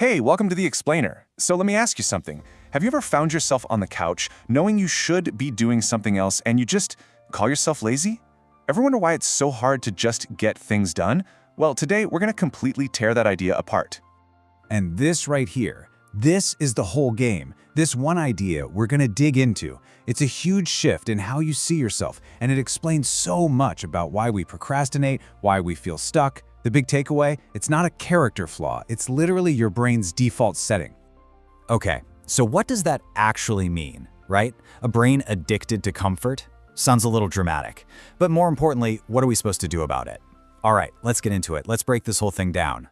Hey, welcome to The Explainer. So let me ask you something. Have you ever found yourself on the couch knowing you should be doing something else and you just call yourself lazy? Ever wonder why it's so hard to just get things done? Well, today we're going to completely tear that idea apart. And this right here, this is the whole game. This one idea we're going to dig into. It's a huge shift in how you see yourself, and it explains so much about why we procrastinate, why we feel stuck. The big takeaway, it's not a character flaw, it's literally your brain's default setting. Okay, so what does that actually mean, right? A brain addicted to comfort? Sounds a little dramatic. But more importantly, what are we supposed to do about it? All right, let's get into it. Let's break this whole thing down.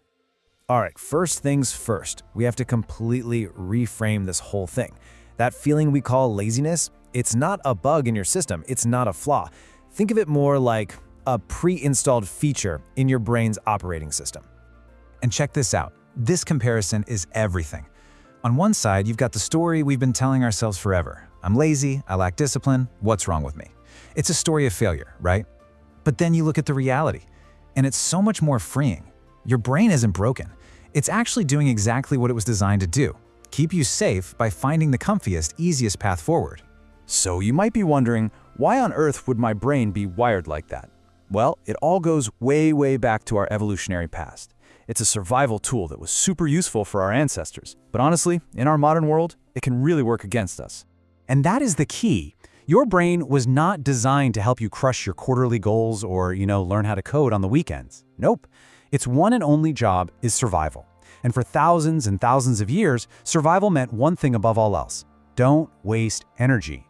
All right, first things first, we have to completely reframe this whole thing. That feeling we call laziness, it's not a bug in your system, it's not a flaw. Think of it more like a pre-installed feature in your brain's operating system. And check this out. This comparison is everything. On one side, you've got the story we've been telling ourselves forever. I'm lazy, I lack discipline, what's wrong with me? It's a story of failure, right? But then you look at the reality, and it's so much more freeing. Your brain isn't broken. It's actually doing exactly what it was designed to do. Keep you safe by finding the comfiest, easiest path forward. So you might be wondering, why on earth would my brain be wired like that? Well, it all goes way, way back to our evolutionary past. It's a survival tool that was super useful for our ancestors. But honestly, in our modern world, it can really work against us. And that is the key. Your brain was not designed to help you crush your quarterly goals or, learn how to code on the weekends. Nope. Its one and only job is survival. And for thousands and thousands of years, survival meant one thing above all else: don't waste energy.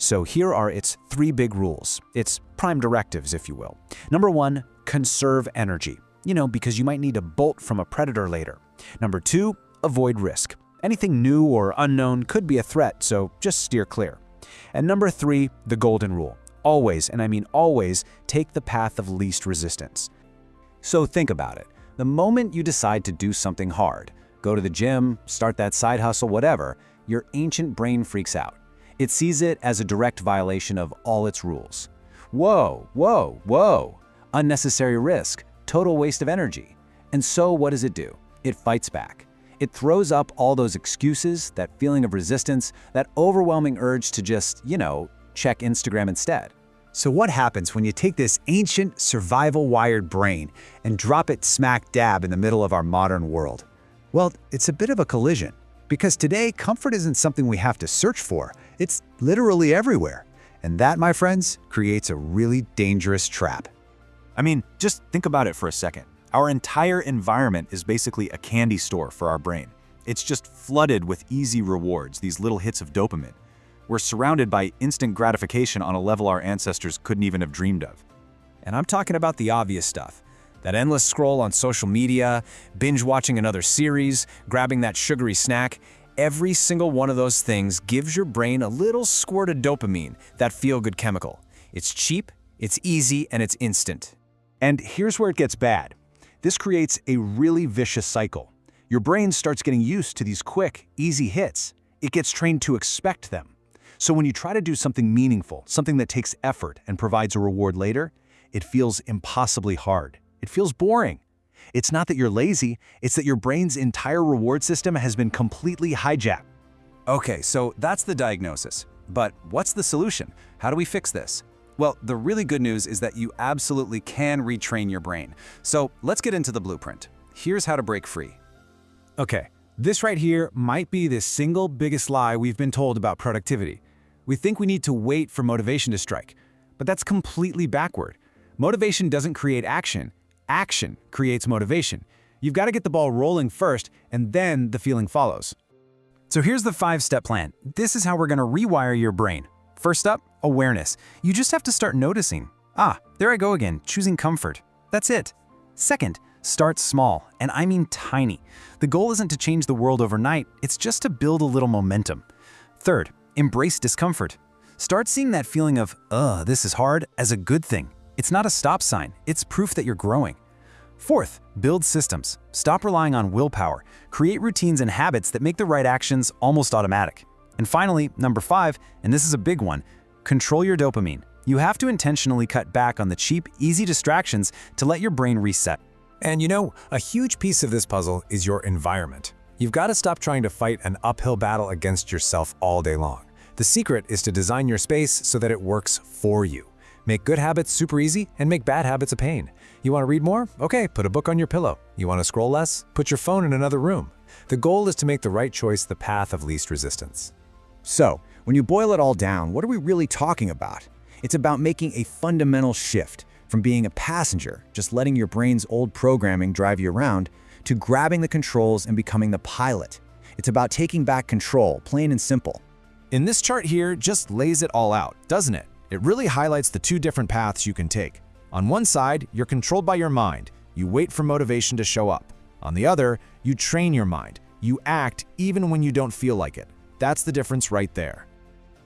So here are its 3 big rules, its prime directives, if you will. Number 1, conserve energy, because you might need to bolt from a predator later. Number 2, avoid risk. Anything new or unknown could be a threat, so just steer clear. And number 3, the golden rule. Always, and I mean always, take the path of least resistance. So think about it. The moment you decide to do something hard, go to the gym, start that side hustle, whatever, your ancient brain freaks out. It sees it as a direct violation of all its rules. Whoa, whoa, whoa. Unnecessary risk, total waste of energy. And so what does it do? It fights back. It throws up all those excuses, that feeling of resistance, that overwhelming urge to just, check Instagram instead. So what happens when you take this ancient, survival-wired brain and drop it smack dab in the middle of our modern world? Well, it's a bit of a collision. Because today, comfort isn't something we have to search for. It's literally everywhere. And that, my friends, creates a really dangerous trap. I mean, just think about it for a second. Our entire environment is basically a candy store for our brain. It's just flooded with easy rewards, these little hits of dopamine. We're surrounded by instant gratification on a level our ancestors couldn't even have dreamed of. And I'm talking about the obvious stuff. That endless scroll on social media, binge watching another series, grabbing that sugary snack. Every single one of those things gives your brain a little squirt of dopamine, that feel-good chemical. It's cheap, it's easy, and it's instant. And here's where it gets bad. This creates a really vicious cycle. Your brain starts getting used to these quick, easy hits. It gets trained to expect them. So when you try to do something meaningful, something that takes effort and provides a reward later, it feels impossibly hard. It feels boring. It's not that you're lazy, it's that your brain's entire reward system has been completely hijacked. Okay, so that's the diagnosis. But what's the solution? How do we fix this? Well, the really good news is that you absolutely can retrain your brain. So let's get into the blueprint. Here's how to break free. Okay, this right here might be the single biggest lie we've been told about productivity. We think we need to wait for motivation to strike, but that's completely backward. Motivation doesn't create action. Action creates motivation. You've got to get the ball rolling first, and then the feeling follows. So here's the 5-step plan. This is how we're going to rewire your brain. First up, awareness. You just have to start noticing. There I go again, choosing comfort. That's it. Second, start small, and I mean tiny. The goal isn't to change the world overnight, it's just to build a little momentum. Third, embrace discomfort. Start seeing that feeling of, this is hard, as a good thing. It's not a stop sign, it's proof that you're growing. Fourth, build systems. Stop relying on willpower. Create routines and habits that make the right actions almost automatic. And finally, number 5, and this is a big one, control your dopamine. You have to intentionally cut back on the cheap, easy distractions to let your brain reset. And a huge piece of this puzzle is your environment. You've got to stop trying to fight an uphill battle against yourself all day long. The secret is to design your space so that it works for you. Make good habits super easy and make bad habits a pain. You want to read more? Okay, put a book on your pillow. You want to scroll less? Put your phone in another room. The goal is to make the right choice the path of least resistance. So, when you boil it all down, what are we really talking about? It's about making a fundamental shift from being a passenger, just letting your brain's old programming drive you around, to grabbing the controls and becoming the pilot. It's about taking back control, plain and simple. In this chart here just lays it all out, doesn't it? It really highlights the two different paths you can take. On one side, you're controlled by your mind. You wait for motivation to show up. On the other, you train your mind. You act even when you don't feel like it. That's the difference right there.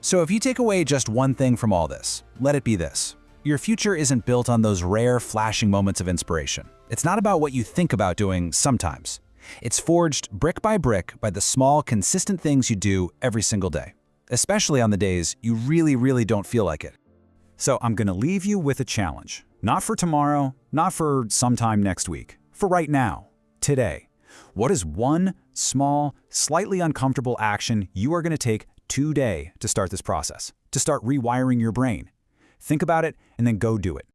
So if you take away just one thing from all this, let it be this. Your future isn't built on those rare, flashing moments of inspiration. It's not about what you think about doing sometimes. It's forged brick by the small, consistent things you do every single day, especially on the days you really don't feel like it. So I'm gonna leave you with a challenge. Not for tomorrow, not for sometime next week. For right now, today. What is one small, slightly uncomfortable action you are gonna take today to start this process, to start rewiring your brain? Think about it and then go do it.